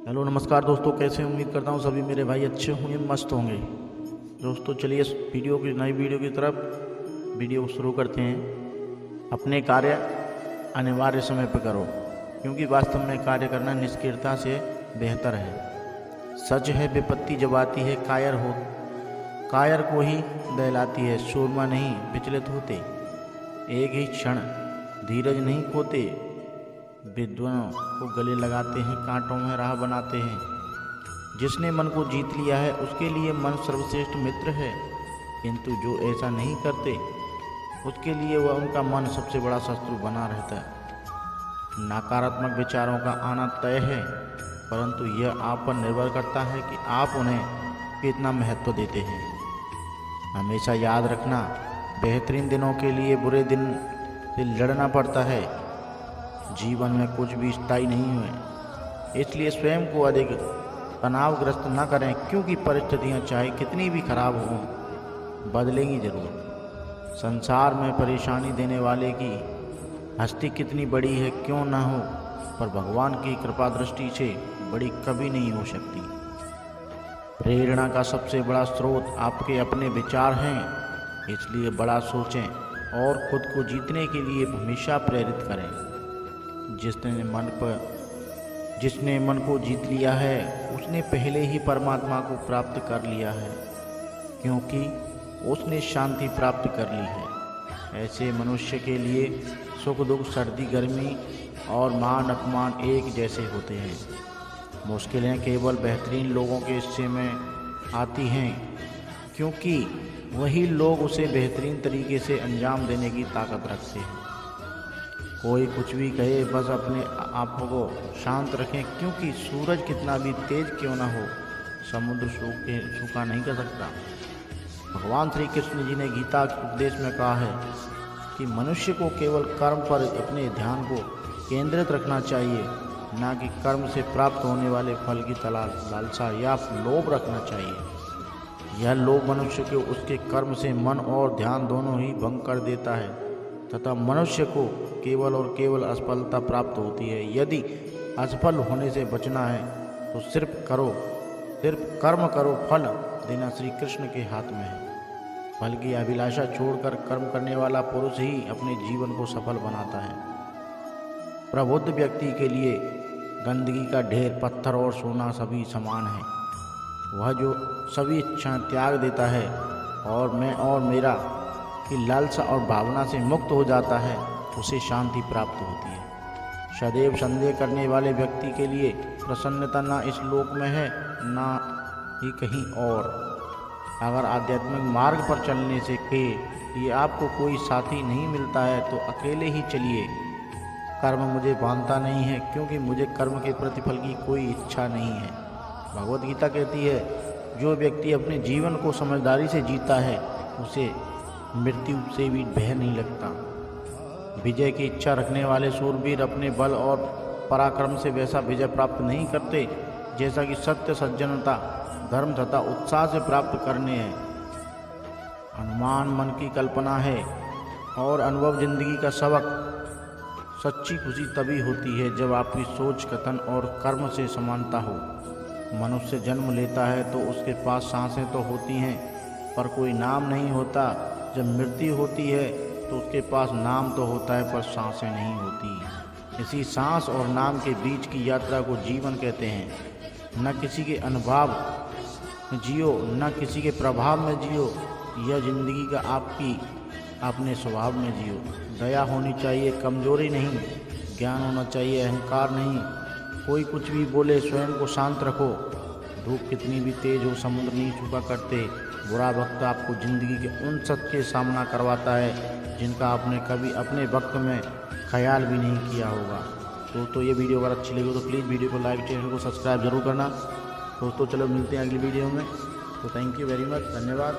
Hello नमस्कार दोस्तों, कैसे हैं? उम्मीद करता हूँ सभी मेरे भाई अच्छे होंगे, मस्त होंगे। दोस्तों चलिए इस नई वीडियो की तरफ वीडियो को शुरू करते हैं। अपने कार्य अनिवार्य समय पर करो, क्योंकि वास्तव में कार्य करना निष्क्रियता से बेहतर है। सच है विपत्ति जब आती है कायर को ही दहलाती है, सूरमा नहीं विचलित होते। एक ही क्षण धीरज नहीं खोते, विद्वानों को गले लगाते हैं, कांटों में राह बनाते हैं। जिसने मन को जीत लिया है उसके लिए मन सर्वश्रेष्ठ मित्र है, किंतु जो ऐसा नहीं करते उसके लिए वह उनका मन सबसे बड़ा शत्रु बना रहता है। नकारात्मक विचारों का आना तय है, परंतु यह आप पर निर्भर करता है कि आप उन्हें कितना महत्व देते हैं। हमेशा याद रखना, बेहतरीन दिनों के लिए बुरे दिन से लड़ना पड़ता है। जीवन में कुछ भी स्थायी नहीं हुए, इसलिए स्वयं को अधिक तनावग्रस्त न करें, क्योंकि परिस्थितियां चाहे कितनी भी खराब हों बदलेंगी जरूर। संसार में परेशानी देने वाले की हस्ती कितनी बड़ी है क्यों न हो, पर भगवान की कृपा दृष्टि से बड़ी कभी नहीं हो सकती। प्रेरणा का सबसे बड़ा स्रोत आपके अपने विचार हैं, इसलिए बड़ा सोचें और खुद को जीतने के लिए हमेशा प्रेरित करें। जिसने मन को जीत लिया है उसने पहले ही परमात्मा को प्राप्त कर लिया है, क्योंकि उसने शांति प्राप्त कर ली है। ऐसे मनुष्य के लिए सुख दुख, सर्दी गर्मी और मान अपमान एक जैसे होते हैं। मुश्किलें केवल बेहतरीन लोगों के हिस्से में आती हैं, क्योंकि वही लोग उसे बेहतरीन तरीके से अंजाम देने की ताकत रखते हैं। कोई कुछ भी कहे, बस अपने आप को शांत रखें, क्योंकि सूरज कितना भी तेज क्यों ना हो समुद्र सूखा नहीं कर सकता। भगवान श्री कृष्ण जी ने गीता के उपदेश में कहा है कि मनुष्य को केवल कर्म पर अपने ध्यान को केंद्रित रखना चाहिए, ना कि कर्म से प्राप्त होने वाले फल की लालसा या लोभ रखना चाहिए। यह लोभ मनुष्य को उसके कर्म से मन और ध्यान दोनों ही भंग कर देता है, तथा मनुष्य को केवल और केवल असफलता प्राप्त होती है। यदि असफल होने से बचना है तो सिर्फ कर्म करो, फल देना श्री कृष्ण के हाथ में है। फल की अभिलाषा छोड़कर कर्म करने वाला पुरुष ही अपने जीवन को सफल बनाता है। प्रबुद्ध व्यक्ति के लिए गंदगी का ढेर, पत्थर और सोना सभी समान है। वह जो सभी इच्छाएं त्याग देता है और मैं और मेरा की लालसा और भावना से मुक्त हो जाता है, उसे शांति प्राप्त होती है। सदैव संदेह करने वाले व्यक्ति के लिए प्रसन्नता न इस लोक में है, न ही कहीं और। अगर आध्यात्मिक मार्ग पर चलने से के लिए आपको कोई साथी नहीं मिलता है तो अकेले ही चलिए। कर्म मुझे बांधता नहीं है, क्योंकि मुझे कर्म के प्रतिफल की कोई इच्छा नहीं है। भगवद गीता कहती है, जो व्यक्ति अपने जीवन को समझदारी से जीता है उसे मृत्यु से भी भय नहीं लगता। विजय की इच्छा रखने वाले शूरवीर अपने बल और पराक्रम से वैसा विजय प्राप्त नहीं करते जैसा कि सत्य, सज्जनता, धर्म तथा उत्साह से प्राप्त करने हैं। अनुमान मन की कल्पना है और अनुभव जिंदगी का सबक। सच्ची खुशी तभी होती है जब आपकी सोच, कथन और कर्म से समानता हो। मनुष्य जन्म लेता है तो उसके पास सांसें तो होती हैं, पर कोई नाम नहीं होता। जब मृत्यु होती है तो उसके पास नाम तो होता है, पर सांसें नहीं होती। इसी सांस और नाम के बीच की यात्रा को जीवन कहते हैं। न किसी के अनुभव में जियो, न किसी के प्रभाव में जियो। यह जिंदगी का अपने स्वभाव में जियो। दया होनी चाहिए, कमजोरी नहीं। ज्ञान होना चाहिए, अहंकार नहीं। कोई कुछ भी बोले, स्वयं को शांत रखो। धूप कितनी भी तेज हो, समुद्र नहीं सूखा करते। बुरा वक्त आपको जिंदगी के उन सत्य के सामना करवाता है जिनका आपने कभी अपने वक्त में ख्याल भी नहीं किया होगा। दोस्तों ये वीडियो अगर अच्छी लगी हो तो प्लीज़ वीडियो को लाइक, चैनल को सब्सक्राइब जरूर करना। दोस्तों चलो मिलते हैं अगली वीडियो में। तो थैंक यू वेरी मच, धन्यवाद।